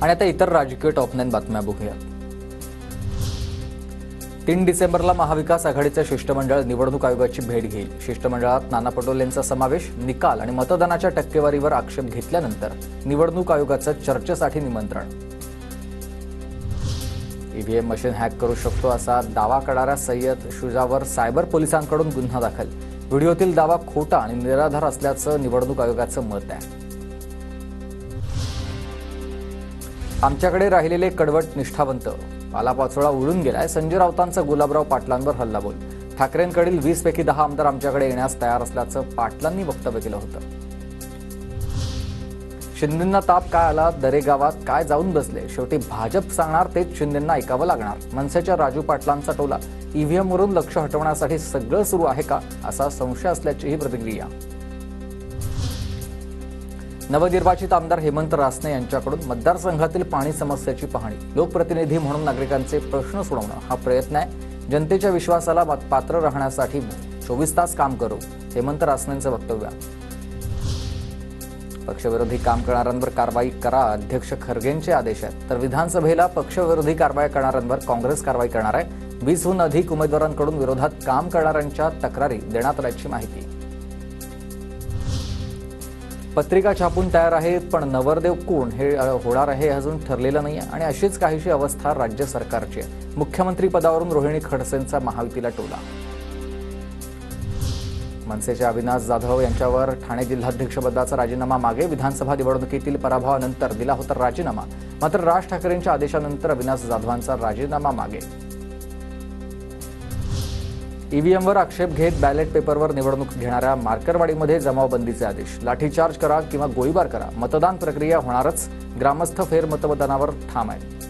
आणि आता इतर राजकीय टॉप 9 बातम्या बघूया। 3 डिसेंबरला महाविकास आघाडीचे शिष्टमंडळ निवडणूक आयोगाची भेट घेईल। शिष्टमंडळात नाना पटोलेंचा समावेश, निकाल आणि मतदानाच्या टक्केवारीवर आक्षेप घेतल्यानंतर निवडणूक आयोगाचं चर्चेसाठी निमंत्रण। ईव्हीएम मशीन हॅक करू शकतो असा दावा करणाऱ्या सय्यद शुजावर सायबर पोलिसांकडून गुन्हा दाखल। व्हिडिओतील दावा खोटा आणि निराधार असल्याचं निवडणूक आयोगाचं मत आहे। आमच्याकडे राहिलेले कडवट निष्ठावंत, पालापाचोळा उडून गेलाय। संजय राऊतांचा गुलाबराव पाटलांवर हल्लाबोल। ठाकरेंकडील 20 पैकी 10 आमदार आमच्याकडे येण्यास तयार असल्याचं पाटलांनी वक्तव्य केलं होतं। शिंदेंना ताप काय आला, दरेगावात काय जाऊन बसले, शेवटी भाजप सांगणार तेच शिंदेंना ऐकावं लागणार। मनसेच्या राजू पाटलांचा टोला, ईव्हीएमवरून लक्ष हटवण्यासाठी सगळं सुरू आहे का असा संशय असल्याचीही प्रतिक्रिया। नवनिर्वाचित आमदार हेमंत रासने यांच्याकडून मतदारसंघातील पाणी समस्येची पाहणी। लोकप्रतिनिधी म्हणून नागरिकांचे प्रश्न सोडवणं हा प्रयत्न आहे। जनतेच्या विश्वासाला पात्र राहण्यासाठी 24 तास काम करू, हेमंत रासनेंचं वक्तव्य। पक्षविरोधी काम करणाऱ्यांवर कारवाई करा, अध्यक्ष खरगेंचे आदेश आहेत। तर विधानसभेला पक्षविरोधी कारवाई करणाऱ्यांवर काँग्रेस कारवाई करणार आहे। 20हून अधिक उमेदवारांकडून विरोधात काम करणाऱ्यांच्या तक्रारी देण्यात आल्याची माहिती। पत्रिका छापून तयार आहेत, पण नवरदेव कोण हे होणार आहे अजून ठरलेलं नाही आणि अशीच काहीशी अवस्था राज्य सरकारची आहे। मुख्यमंत्री पदावरून रोहिणी खडसेंचा महायुतीला टोला। मनसेचे अविनाश जाधव यांच्यावर ठाणे जिल्हाध्यक्षपदाचा राजीनामा मागे। विधानसभा निवडणुकीतील पराभवानंतर दिला होता राजीनामा, मात्र राज ठाकरेंच्या आदेशानंतर अविनाश जाधवांचा राजीनामा मागे। ईव्हीएमवर आक्षेप घेत बॅलेट पेपरवर निवडणूक घेणाऱ्या मार्करवाडीमध्ये जमावबंदीचे आदेश। लाठीचार्ज करा किंवा गोळीबार करा, मतदान प्रक्रिया होणारच। ग्रामस्थ फेरमतदानावर ठाम आहेत।